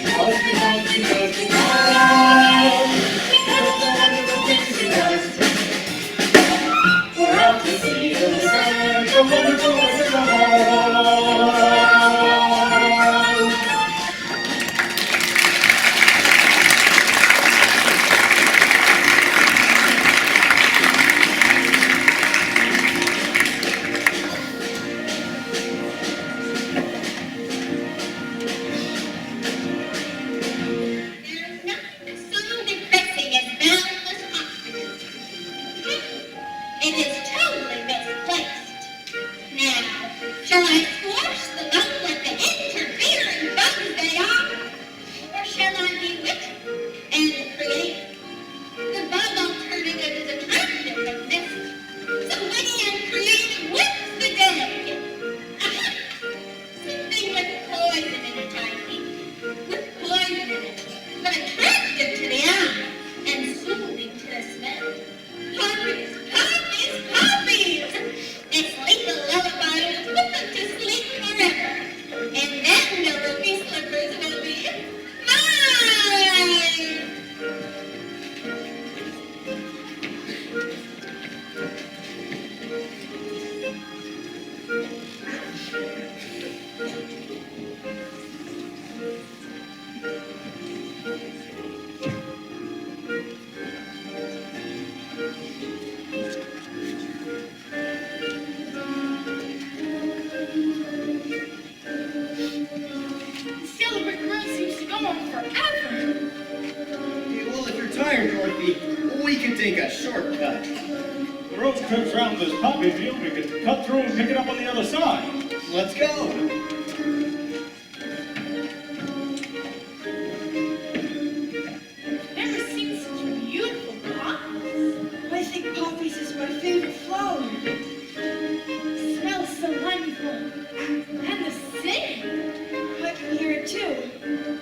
Because he does, he does, he does. Because of the wonderful things he does. We're off to see the wizard, the wonderful Wizard of Oz. There's nothing so depressing as boundless optimism. It is totally misplaced. Now, shall I squash the bug like the interfering bugs they are? Or shall I be witty and creative? The bug alternative is attractive and messy. So witty and creative wins the day. Aha! Something with poison in it, I think. With poison in it, but attractive to the eye and soothing to the smell. Poppies, poppies, poppies! This lethal lullaby will put them to sleep forever. And then the ruby slippers will be mine! The Celebrate Grill seems to go on forever. Well, if you're tired, Dorothy, we can take a shortcut. The road trips around this poppy field. We could cut through and pick it up on the other side. Let's go. Never seen such beautiful poppies. I think poppies is my favorite flower. Smells so wonderful. And the singing. I can hear it too.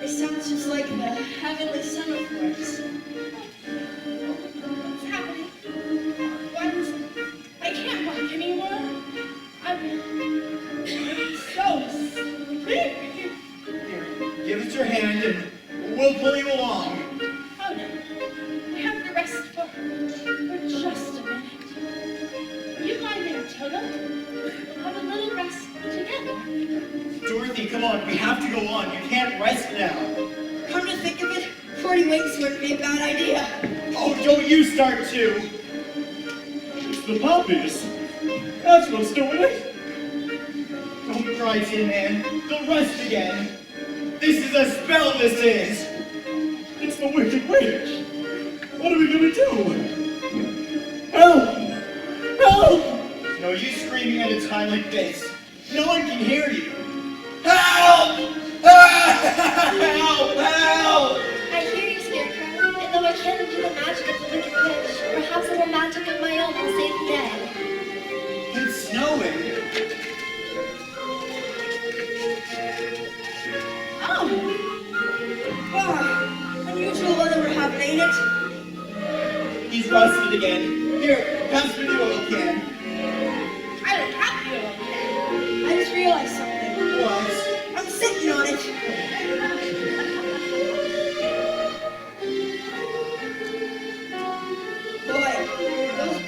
It sounds just like the heavenly semaphores. What's happening? What is it? I can't walk anymore. I'm so sleepy. Here, give us your hand and we'll pull you along. Oh no. I have to rest for just a minute. You lie there, Toto. We'll have a little rest together. Dorothy, come on, we have to go on. You can't rest now. Come to think of it, 40 wings wouldn't be a bad idea. Oh, don't you start too. It's the poppies. That's what's doing it. Don't cry, Tin Man. They'll rest again. This is a spell, this is. It's the Wicked Witch. What are we gonna do? Help! Help! No use screaming at a time like this. No one can hear you. Help! Help! Help! I hear you, Scarecrow, and though I can't undo the magic of the Wicked Witch, perhaps a little magic of my own will save the day. It's snowing. Oh! Wow, unusual weather we're having, ain't it? He's rusted again. Here, pass me the oil can. I don't have to go okay. I just realized something. What? I'm sitting on it. Boy, those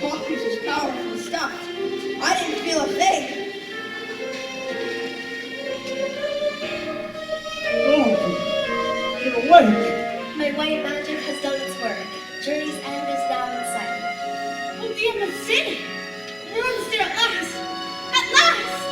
awake. My white magic has done its work. Journey's end is now in sight. Oh, the end of the city! We're almost there at last! At last!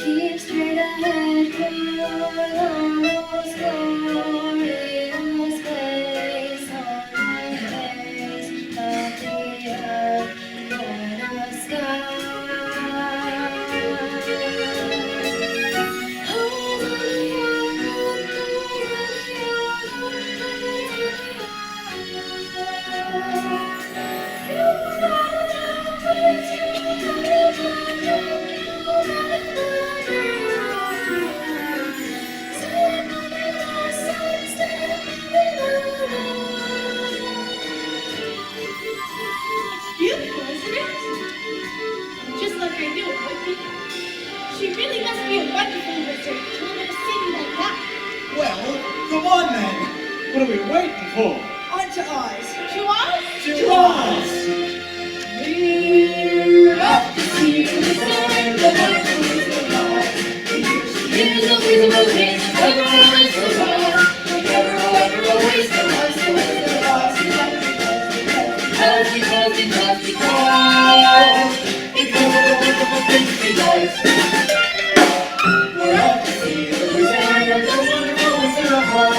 Keep straight ahead for the most glorious place on the face of the earth, for the sky. Hold on the It's beautiful, isn't it? Just like I knew it would be. She really must be a wonderful wizard to live in a city like that. Well, come on then. What are we waiting for? On to Oz. To us? To Oz! We're off to see the wizard, the wonderful Wizard of Oz. Here's the Wizard of Oz, ever always the Oz. Never, ever, always the Oz, the Wizard of Oz. Because of the wonderful things he does. We're off to see the wizard, the wonderful Wizard of Oz.